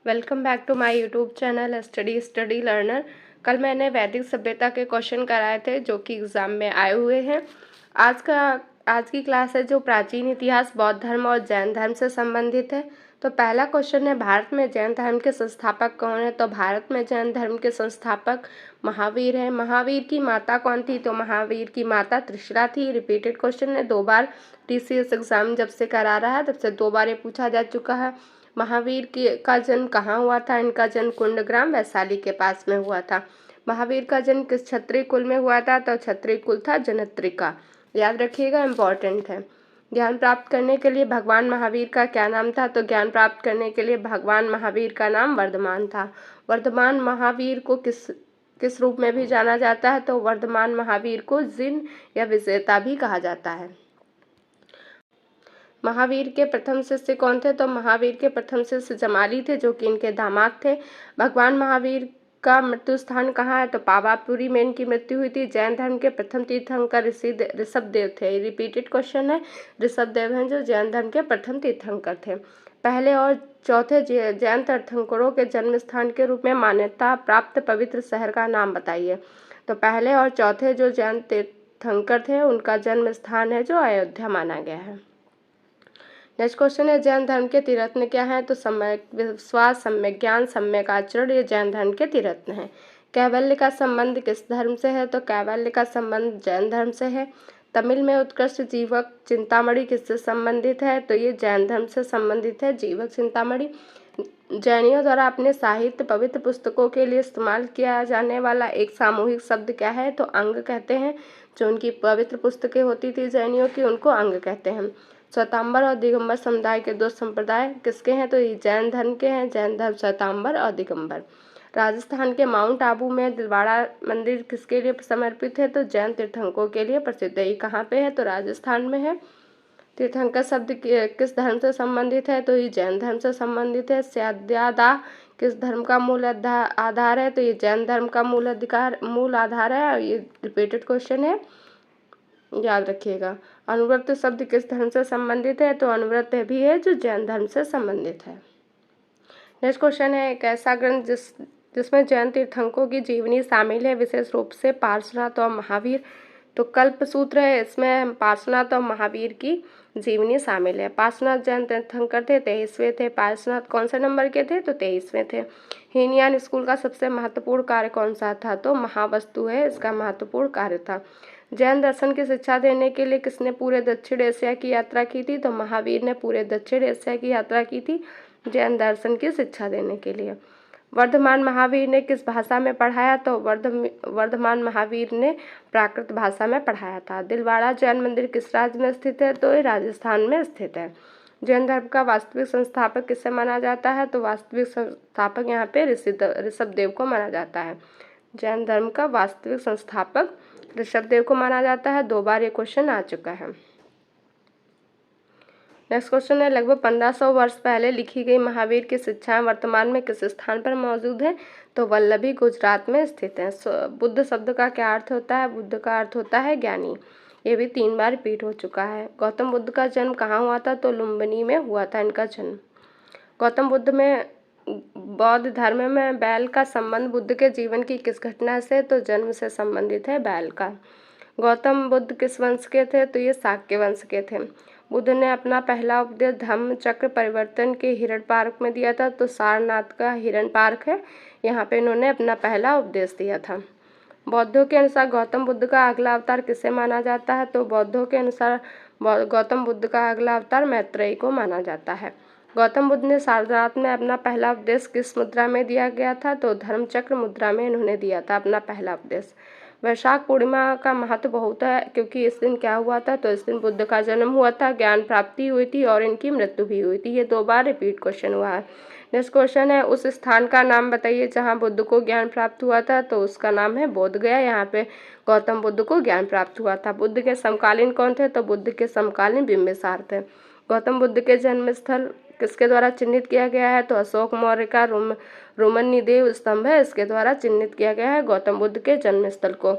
Welcome back to my YouTube channel study learner. कल मैंने वैदिक सभ्यता के क्वेश्चन कराए थे जो कि एग्ज़ाम में आए हुए हैं। आज की क्लास है जो प्राचीन इतिहास, बौद्ध धर्म और जैन धर्म से संबंधित है। तो पहला क्वेश्चन है, भारत में जैन धर्म के संस्थापक कौन है? तो भारत में जैन धर्म के संस्थापक महावीर हैं। महावीर की माता कौन थी? तो महावीर की माता त्रिशला थी। रिपीटेड क्वेश्चन है, 2 बार TCS एग्जाम जब से करा रहा है तब से 2 बार ये पूछा जा चुका है। महावीर का जन्म कहाँ हुआ था? इनका जन्म कुंडग्राम वैशाली के पास में हुआ था। महावीर का जन्म किस क्षत्रिय कुल में हुआ था? तो क्षत्रिय कुल था जनत्री का। याद रखिएगा, इम्पॉर्टेंट है। ज्ञान प्राप्त करने के लिए भगवान महावीर का क्या नाम था? तो ज्ञान प्राप्त करने के लिए भगवान महावीर का नाम वर्धमान था। वर्धमान महावीर को किस रूप में भी जाना जाता है? तो वर्धमान महावीर को जिन या विजेता भी कहा जाता है। महावीर के प्रथम शिष्य कौन थे? तो महावीर के प्रथम शिष्य जमाली थे जो कि इनके दामाद थे। भगवान महावीर का मृत्यु स्थान कहाँ है? तो पावापुरी में इनकी मृत्यु हुई थी। जैन धर्म के प्रथम तीर्थंकर ऋषभदेव थे। रिपीटेड क्वेश्चन है, ऋषभदेव हैं जो जैन धर्म के प्रथम तीर्थंकर थे। पहले और चौथे जैन तीर्थंकरों के जन्म स्थान के रूप में मान्यता प्राप्त पवित्र शहर का नाम बताइए। तो पहले और चौथे जो जैन तीर्थंकर थे उनका जन्म स्थान है जो अयोध्या माना गया है। नेक्स्ट क्वेश्चन है, जैन धर्म के तीर्थन क्या है? तो सम्यक विश्वास, सम्यक ज्ञान, सम्यक आचरण, ये जैन धर्म के तीर्थन है। कैवल्य का संबंध किस धर्म से है? तो कैवल्य का संबंध जैन धर्म से है। तमिल में उत्कृष्ट जीवक चिंतामणि किससे संबंधित है? तो ये जैन धर्म से संबंधित है, जीवक चिंतामणि। जैनियों द्वारा अपने साहित्य पवित्र पुस्तकों के लिए इस्तेमाल किया जाने वाला एक सामूहिक शब्द क्या है? तो अंग कहते हैं। जो उनकी पवित्र पुस्तकें होती थी जैनियों की, उनको अंग कहते हैं। श्वेतांबर और दिगंबर समुदाय के 2 संप्रदाय किसके हैं? तो ये जैन धर्म के हैं। जैन धर्म श्वेतांबर और दिगंबर। राजस्थान के माउंट आबू में दिलवाड़ा मंदिर किसके लिए समर्पित है? तो जैन तीर्थंकरों के लिए प्रसिद्ध है। ये कहाँ पे है? तो राजस्थान में है। तीर्थंकर शब्द किस धर्म से संबंधित है? तो ये जैन धर्म से संबंधित है। स्याद्यादा किस धर्म का मूल आधार है? तो ये जैन धर्म का मूल आधार है। और ये रिपीटेड क्वेश्चन है, याद रखिएगा। अनुव्रत शब्द किस धर्म से संबंधित है? तो अनुव्रत भी है जो जैन धर्म से संबंधित है। नेक्स्ट क्वेश्चन है, एक ऐसा ग्रंथ जिसमें जैन तीर्थंकरों की जीवनी शामिल है, विशेष रूप से पार्श्वनाथ और महावीर। तो कल्पसूत्र है, इसमें पार्श्वनाथ और महावीर की जीवनी शामिल है। पार्श्वनाथ जैन तीर्थंकर थे, 23वें थे। पार्श्वनाथ कौन से नंबर के थे? तो 23वें थे। हीनयान स्कूल का सबसे महत्वपूर्ण कार्य कौन सा था? तो महावस्तु है इसका महत्वपूर्ण कार्य था। जैन दर्शन की शिक्षा देने के लिए किसने पूरे दक्षिण एशिया की यात्रा की थी? तो महावीर ने पूरे दक्षिण एशिया की यात्रा की थी जैन दर्शन की शिक्षा देने के लिए। वर्धमान महावीर ने किस भाषा में पढ़ाया? तो वर्धमान महावीर ने प्राकृत भाषा में पढ़ाया था। दिलवाड़ा जैन मंदिर किस राज्य में स्थित है? तो ये राजस्थान में स्थित है। जैन धर्म का वास्तविक संस्थापक किसे माना जाता है? तो वास्तविक संस्थापक यहाँ पे ऋषभदेव को माना जाता है। जैन धर्म का वास्तविक संस्थापक ऋषभदेव को माना जाता है। 2 बार ये क्वेश्चन आ चुका है। नेक्स्ट क्वेश्चन है, लगभग 1500 वर्ष पहले लिखी गई महावीर की शिक्षाएं वर्तमान में किस स्थान पर मौजूद है? तो वल्लभी गुजरात में स्थित है। बुद्ध शब्द का क्या अर्थ होता है? बुद्ध का अर्थ होता है ज्ञानी। ये भी 3 बार रिपीट हो चुका है। गौतम बुद्ध का जन्म कहाँ हुआ था? तो लुम्बिनी में हुआ था इनका जन्म। गौतम बुद्ध में बौद्ध धर्म में बैल का संबंध बुद्ध के जीवन की किस घटना से? तो जन्म से संबंधित है बैल का। गौतम बुद्ध किस वंश के थे? तो ये शाक्य वंश के थे। बुद्ध ने अपना पहला उपदेश धम्म चक्र परिवर्तन के हिरण पार्क में दिया था। तो सारनाथ का हिरण पार्क है, यहाँ पे इन्होंने अपना पहला उपदेश दिया था। बौद्धों के अनुसार गौतम बुद्ध का अगला अवतार किसे माना जाता है? तो बौद्धों के अनुसार गौतम बुद्ध का अगला अवतार मैत्रेयी को माना जाता है। गौतम बुद्ध ने सारनाथ में अपना पहला उपदेश किस मुद्रा में दिया गया था? तो धर्मचक्र मुद्रा में इन्होंने दिया था अपना पहला उपदेश। वैशाख पूर्णिमा का महत्व बहुत है क्योंकि इस दिन क्या हुआ था? तो इस दिन बुद्ध का जन्म हुआ था, ज्ञान प्राप्ति हुई थी और इनकी मृत्यु भी हुई थी। ये 2 बार रिपीट क्वेश्चन हुआ है। नेक्स्ट क्वेश्चन है, उस स्थान का नाम बताइए जहाँ बुद्ध को ज्ञान प्राप्त हुआ था। तो उसका नाम है बोध गया। यहाँ पे गौतम बुद्ध को ज्ञान प्राप्त हुआ था। बुद्ध के समकालीन कौन थे? तो बुद्ध के समकालीन बिंबिसार थे। गौतम बुद्ध के जन्म स्थल किसके द्वारा चिन्हित किया गया है? तो अशोक मौर्य का रोमनीदेव स्तंभ है, इसके द्वारा चिन्हित किया गया है गौतम बुद्ध के जन्म स्थल को।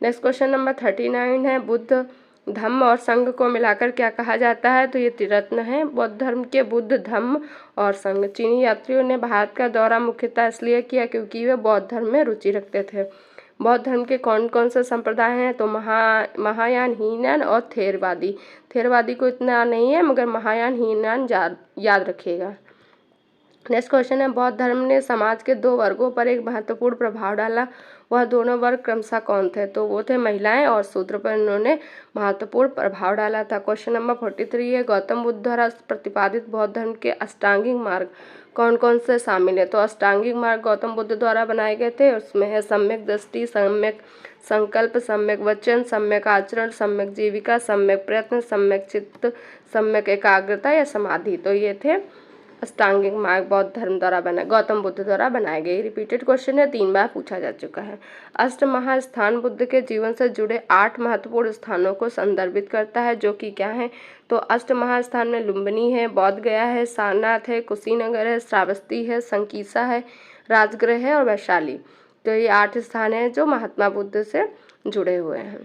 नेक्स्ट क्वेश्चन नंबर 39 है, बुद्ध धम्म और संघ को मिलाकर क्या कहा जाता है, तो ये त्रिरत्न है बौद्ध धर्म के, बुद्ध, धम्म और संघ। चीनी यात्रियों ने भारत का दौरा मुख्यतः इसलिए किया क्योंकि वे बौद्ध धर्म में रुचि रखते थे। बौद्ध धर्म के कौन कौन से संप्रदाय हैं, तो महायान, हीनयान और थेरवादी। थेरवादी को इतना नहीं है मगर महायान, हीनयान याद रखिएगा। नेक्स्ट क्वेश्चन है, बौद्ध धर्म ने समाज के 2 वर्गों पर एक महत्वपूर्ण प्रभाव डाला, वह दोनों वर्ग क्रमशः कौन थे, तो वो थे महिलाएं और शूद्र पर इन्होंने महत्वपूर्ण प्रभाव डाला था। क्वेश्चन नंबर 43 है, गौतम बुद्ध द्वारा प्रतिपादित बौद्ध धर्म के अष्टांगिक मार्ग कौन कौन से शामिल है, तो अष्टांगिक मार्ग गौतम बुद्ध द्वारा बनाए गए थे। उसमें है सम्यक दृष्टि, सम्यक संकल्प, सम्यक वचन, सम्यक आचरण, सम्यक जीविका, सम्यक प्रयत्न, सम्यक चित्त, सम्यक एकाग्रता या समाधि। तो ये थे अष्टांगिक मार्ग बौद्ध धर्म द्वारा बना, गौतम बुद्ध द्वारा बनाए गए। रिपीटेड क्वेश्चन है, 3 बार पूछा जा चुका है। अष्ट महास्थान बुद्ध के जीवन से जुड़े 8 महत्वपूर्ण स्थानों को संदर्भित करता है, जो कि क्या है, तो अष्ट महास्थान में लुम्बिनी है, बौद्ध गया है, सारनाथ है, कुशीनगर है, श्रावस्ती है, संकीसा है, राजगृह है और वैशाली। तो ये 8 स्थान हैं जो महात्मा बुद्ध से जुड़े हुए हैं।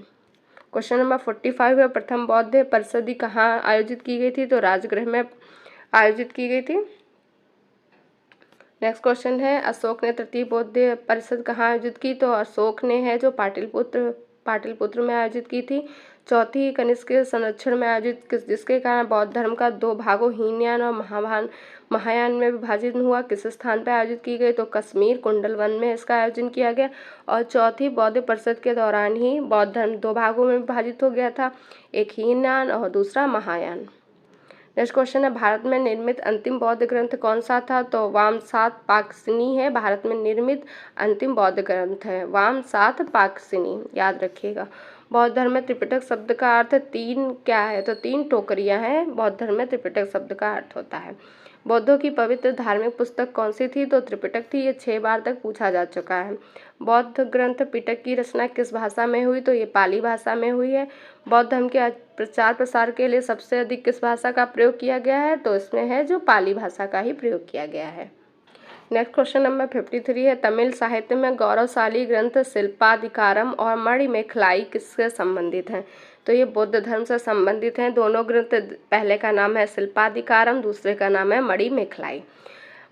क्वेश्चन नंबर 45 है, प्रथम बौद्ध परिषद कहाँ आयोजित की गई थी, तो राजगृह में आयोजित की गई थी। नेक्स्ट क्वेश्चन है, अशोक ने तृतीय बौद्ध परिषद कहाँ आयोजित की, तो अशोक ने है जो पाटलिपुत्र में आयोजित की थी। चौथी कनिष्क के संरक्षण में आयोजित, जिसके कारण बौद्ध धर्म का 2 भागों हीनयान और महायान में विभाजित हुआ, किस स्थान पर आयोजित की गई, तो कश्मीर कुंडलवन में इसका आयोजन किया गया। और चौथी बौद्ध परिषद के दौरान ही बौद्ध धर्म 2 भागों में विभाजित हो गया था, एक हीनयान और दूसरा महायान। नेक्स्ट क्वेश्चन है, भारत में निर्मित अंतिम बौद्ध ग्रंथ कौन सा था, तो वामसात पाकसिनी है भारत में निर्मित अंतिम बौद्ध ग्रंथ है, वामसात पाकसिनी, याद रखिएगा। बौद्ध धर्म में त्रिपिटक शब्द का अर्थ 3 क्या है, तो 3 टोकरियां हैं बौद्ध धर्म में त्रिपिटक शब्द का अर्थ होता है। बौद्धों की पवित्र धार्मिक पुस्तक कौन सी थी, तो त्रिपिटक थी, ये 6 बार तक पूछा जा चुका है। बौद्ध ग्रंथ पिटक की रचना किस भाषा में हुई, तो ये पाली भाषा में हुई है। बौद्ध धर्म के प्रचार प्रसार के लिए सबसे अधिक किस भाषा का प्रयोग किया गया है, तो इसमें है जो पाली भाषा का ही प्रयोग किया गया है। नेक्स्ट क्वेश्चन नंबर 53 है, तमिल साहित्य में गौरवशाली ग्रंथ शिल्पाधिकारम और मणिमेखलाई किससे संबंधित हैं, तो ये बौद्ध धर्म से संबंधित हैं। दोनों ग्रंथ, पहले का नाम है शिल्पाधिकारम, दूसरे का नाम है मणिमेखलाई।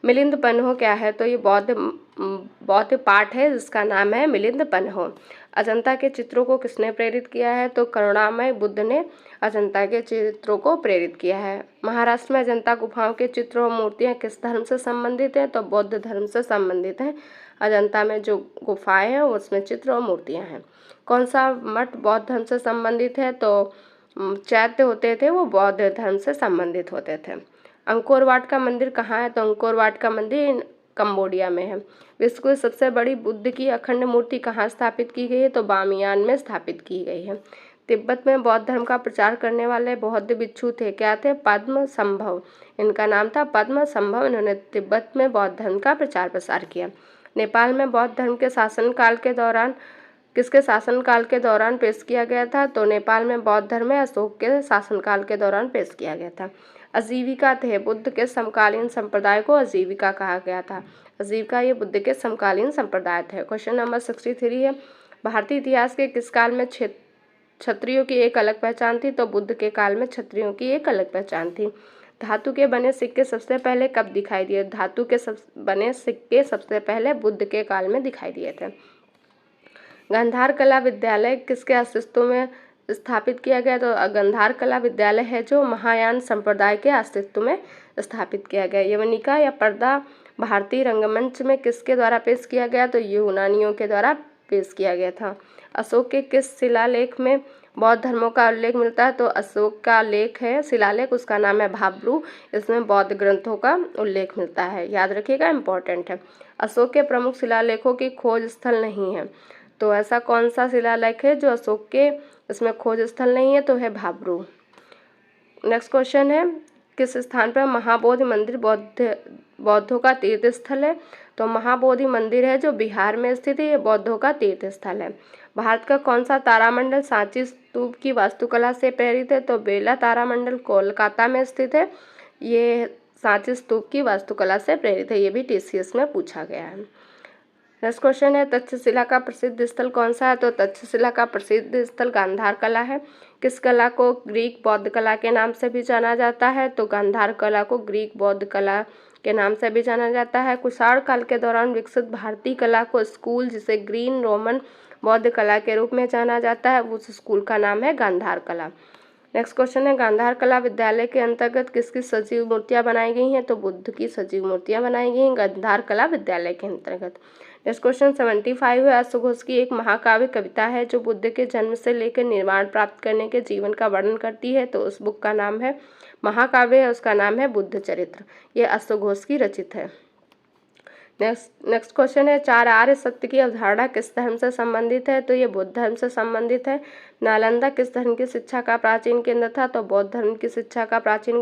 मिलिंद पन्हो क्या है, तो ये बौद्ध पाठ है जिसका नाम है मिलिंद पन्हो। अजंता के चित्रों को किसने प्रेरित किया है, तो करुणामय बुद्ध ने अजंता के चित्रों को प्रेरित किया है। महाराष्ट्र में अजंता गुफाओं के चित्र और मूर्तियां किस धर्म से संबंधित हैं, तो बौद्ध धर्म से संबंधित हैं। अजंता में जो गुफाएं हैं उसमें चित्र और मूर्तियां हैं। कौन सा मठ बौद्ध धर्म से संबंधित है, तो चैत्य होते थे वो बौद्ध धर्म से संबंधित होते थे। अंकोर वाट का मंदिर कहाँ है, तो अंकोर वाट का मंदिर कंबोडिया में है। विश्व की सबसे बड़ी बुद्ध की अखंड मूर्ति कहाँ स्थापित की गई है, तो बामियान में स्थापित की गई है। तिब्बत में बौद्ध धर्म का प्रचार करने वाले बौद्ध भिक्षु थे, क्या थे, पद्म संभव, इनका नाम था पद्म संभव। इन्होंने तिब्बत में बौद्ध धर्म का प्रचार प्रसार किया। नेपाल में बौद्ध धर्म के शासनकाल के दौरान किसके शासनकाल के दौरान पेश किया गया था, तो नेपाल में बौद्ध धर्म अशोक के शासनकाल के दौरान पेश किया गया था। आजीविका थे, बुद्ध के समकालीन संप्रदाय को आजीविका कहा गया था। आजीविका ये बुद्ध के समकालीन संप्रदाय थे। क्वेश्चन नंबर 63 है, भारतीय इतिहास के किस काल में क्षत्रियों की एक अलग पहचान थी, तो बुद्ध के काल में क्षत्रियों की एक अलग पहचान थी। धातु के बने सिक्के सबसे पहले कब दिखाई दिए, धातु के बने सिक्के सबसे पहले बुद्ध के काल में दिखाई दिए थे। गंधार कला विद्यालय किसके अस्तित्व में स्थापित किया गया, तो गंधार कला विद्यालय है जो महायान संप्रदाय के अस्तित्व में स्थापित किया गया। यवनिका या पर्दा भारतीय रंगमंच में किसके द्वारा पेश किया गया, तो यूनानियों के द्वारा पेश किया गया था। अशोक के किस शिलालेख में बौद्ध धर्मों का उल्लेख मिलता है, तो अशोक का लेख है शिलालेख, उसका नाम है भाब्रू, इसमें बौद्ध ग्रंथों का उल्लेख मिलता है, याद रखिएगा, इंपॉर्टेंट है। अशोक के प्रमुख शिलालेखों की खोज स्थल नहीं है, तो ऐसा कौन सा शिलालेख है जो अशोक के इसमें खोज स्थल नहीं है, तो है भाब्रू। नेक्स्ट क्वेश्चन है, किस स्थान पर महाबोधि मंदिर बौद्धों का तीर्थ स्थल है, तो महाबोधि मंदिर है जो बिहार में स्थित है, ये बौद्धों का तीर्थ स्थल है। भारत का कौन सा तारामंडल सांची स्तूप की वास्तुकला से प्रेरित है, तो बेला तारामंडल कोलकाता में स्थित है, ये सांची स्तूप की वास्तुकला से प्रेरित है, ये भी TCS में पूछा गया है। नेक्स्ट क्वेश्चन है, तक्षशिला का प्रसिद्ध स्थल कौन सा है, तो तक्षशिला का प्रसिद्ध स्थल गांधार कला है। किस कला को ग्रीक बौद्ध कला के नाम से भी जाना जाता है? तो गांधार कला को ग्रीक बौद्ध कला के नाम से भी जाना जाता है। कुषाण काल के दौरान विकसित भारतीय कला को स्कूल, जिसे ग्रीन रोमन बौद्ध कला के रूप में जाना जाता है, उस स्कूल का नाम है गांधार कला। नेक्स्ट क्वेश्चन है, गांधार कला विद्यालय के अंतर्गत किसकी सजीव मूर्तियां बनाई गई हैं? तो बुद्ध की सजीव मूर्तियां बनाई गई हैं गांधार कला विद्यालय के अंतर्गत। नेक्स्ट क्वेश्चन 75 है, अश्वघोष की एक महाकाव्य कविता है जो बुद्ध के जन्म से लेकर निर्वाण प्राप्त करने के जीवन का वर्णन करती है, तो उस बुक का नाम है महाकाव्य है, उसका नाम है बुद्ध चरित्र। ये अश्वघोष की रचित है। नेक्स्ट क्वेश्चन है, 4 आर्य सत्य की अवधारणा किस धर्म से संबंधित है? तो ये बौद्ध धर्म से संबंधित है। नालंदा किस धर्म की शिक्षा का प्राचीन केंद्र था? तो बौद्ध धर्म की शिक्षा का प्राचीन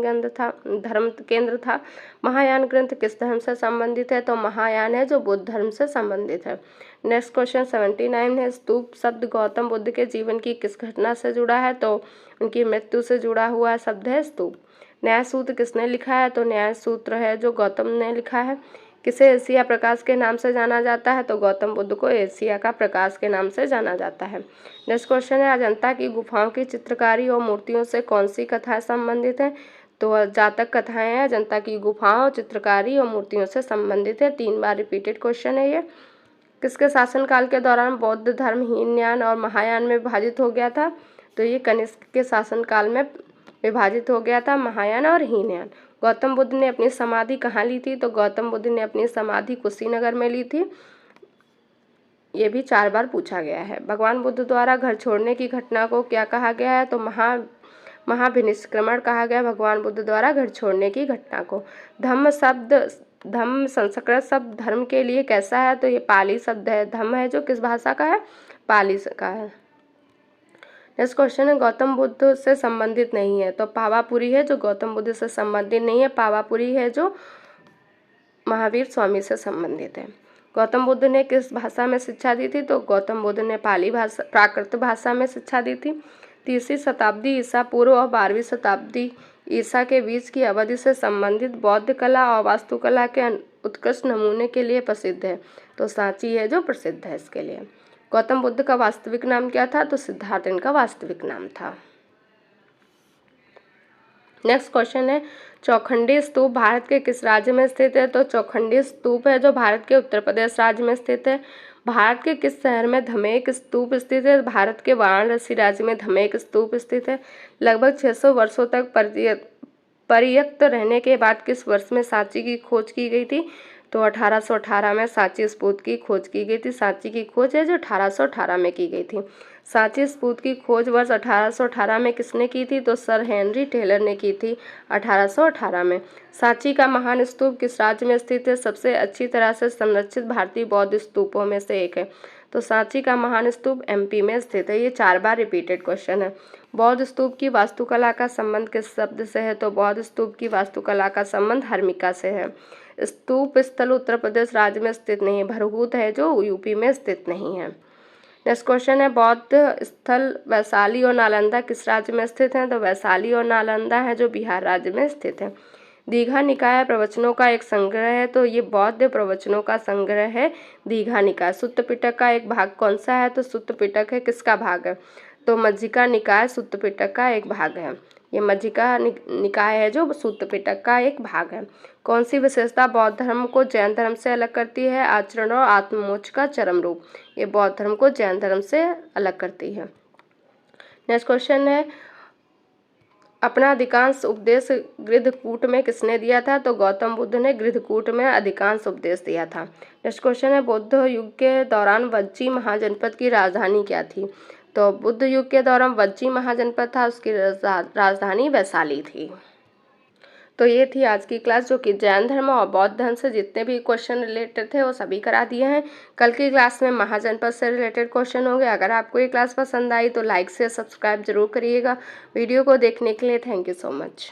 धर्म केंद्र था। महायान ग्रंथ किस धर्म से संबंधित है? तो महायान है जो बौद्ध धर्म से संबंधित है। नेक्स्ट क्वेश्चन 79 है, स्तूप शब्द गौतम बुद्ध के जीवन की किस घटना से जुड़ा है? तो उनकी मृत्यु से जुड़ा हुआ शब्द है स्तूप। न्याय सूत्र किसने लिखा है? तो न्याय सूत्र है जो गौतम ने लिखा है। किसे एशिया प्रकाश के नाम से जाना जाता है? तो गौतम बुद्ध को एशिया का प्रकाश के नाम से जाना जाता है। नेक्स्ट क्वेश्चन है, अजंता की गुफाओं की चित्रकारी और मूर्तियों से कौन सी कथाएं संबंधित हैं? तो जातक कथाएं हैं। अजंता की गुफाओं, चित्रकारी और मूर्तियों से संबंधित है। 3 बार रिपीटेड क्वेश्चन है ये। किसके शासनकाल के दौरान बौद्ध धर्म हीनयान और महायान में विभाजित हो गया था? तो ये कनिष्क के शासनकाल में विभाजित हो गया था, महायान और हीनयान। गौतम बुद्ध ने अपनी समाधि कहाँ ली थी? तो गौतम बुद्ध ने अपनी समाधि कुशीनगर में ली थी। ये भी 4 बार पूछा गया है। भगवान बुद्ध द्वारा घर छोड़ने की घटना को क्या कहा गया है? तो महाभिनिष्क्रमण कहा गया भगवान बुद्ध द्वारा घर छोड़ने की घटना को। धम्म संस्कृत शब्द धर्म के लिए कैसा है? तो ये पाली शब्द है। धम्म है जो किस भाषा का है? पाली का है। नेक्स्ट क्वेश्चन है, गौतम बुद्ध से संबंधित नहीं है। तो पावापुरी है जो गौतम बुद्ध से संबंधित नहीं है। पावापुरी है जो महावीर स्वामी से संबंधित है। गौतम बुद्ध ने किस भाषा में शिक्षा दी थी? तो गौतम बुद्ध ने पाली भाषा, प्राकृत भाषा में शिक्षा दी थी। 3वीं शताब्दी ईसा पूर्व और 12वीं शताब्दी ईसा के बीच की अवधि से संबंधित बौद्ध कला और वास्तुकला के उत्कृष्ट नमूने के लिए प्रसिद्ध है। तो सांची है जो प्रसिद्ध है इसके लिए। गौतम बुद्ध का वास्तविक नाम क्या था? तो सिद्धार्थ इनका वास्तविक नाम था। नेक्स्ट क्वेश्चन है, चौखंडी स्तूप भारत के किस राज्य में स्थित है? तो चौखंडी स्तूप है जो भारत के उत्तर प्रदेश राज्य में स्थित है। भारत के किस शहर में धमेक स्तूप स्थित है? भारत के वाराणसी राज्य में धमेक स्तूप स्थित है। लगभग 600 वर्षों तक परित्यक्त रहने के बाद किस वर्ष में सांची की खोज की गई थी? तो 1818 में सांची स्तूप की खोज की गई थी। सांची की खोज है जो 1818 में की गई थी। सांची स्तूप की खोज वर्ष 1818 में किसने की थी? तो सर हेनरी टेलर ने की थी 1818 में। सांची का महान स्तूप किस राज्य में स्थित है? सबसे अच्छी तरह से संरक्षित भारतीय बौद्ध स्तूपों में से एक है। तो सांची का महान स्तूप एमपी में स्थित है। ये 4 बार रिपीटेड क्वेश्चन है। बौद्ध स्तूप की वास्तुकला का संबंध किस शब्द से है? तो बौद्ध स्तूप की वास्तुकला का संबंध हर्मिका से है। स्तूप स्थल उत्तर प्रदेश राज्य में स्थित नहीं है। भरहूत है जो यूपी में स्थित नहीं है। नेक्स्ट क्वेश्चन है, बौद्ध स्थल वैशाली और नालंदा किस राज्य में स्थित हैं? तो वैशाली और नालंदा है जो बिहार राज्य में स्थित है। दीघा निकाय प्रवचनों का एक संग्रह है। तो ये बौद्ध प्रवचनों का संग्रह है दीघा निकाय। सुत्त पिटक का एक भाग कौन सा है? तो सुत्त पिटक है किसका भाग है? तो मज्जिका निकाय सुत्त पिटक का एक भाग है। ये मज्जिका निकाय है जो सुत्त पिटक का एक भाग है। कौन सी विशेषता बौद्ध धर्म को जैन धर्म से अलग करती है? आचरण और आत्ममोक्ष का चरम रूप। ये बौद्ध धर्म को जैन धर्म से अलग करती है। नेक्स्ट क्वेश्चन है, अपना अधिकांश उपदेश गृद्धकूट में किसने दिया था? तो गौतम बुद्ध ने गृद्धकूट में अधिकांश उपदेश दिया था। नेक्स्ट क्वेश्चन है, बुद्ध युग के दौरान वज्जी महाजनपद की राजधानी क्या थी? तो बुद्ध युग के दौरान वज्जी महाजनपद था, उसकी राजधानी वैशाली थी। तो ये थी आज की क्लास, जो कि जैन धर्म और बौद्ध धर्म से जितने भी क्वेश्चन रिलेटेड थे वो सभी करा दिए हैं। कल की क्लास में महाजनपद से रिलेटेड क्वेश्चन होंगे। अगर आपको ये क्लास पसंद आई तो लाइक से सब्सक्राइब जरूर करिएगा। वीडियो को देखने के लिए थैंक यू सो मच।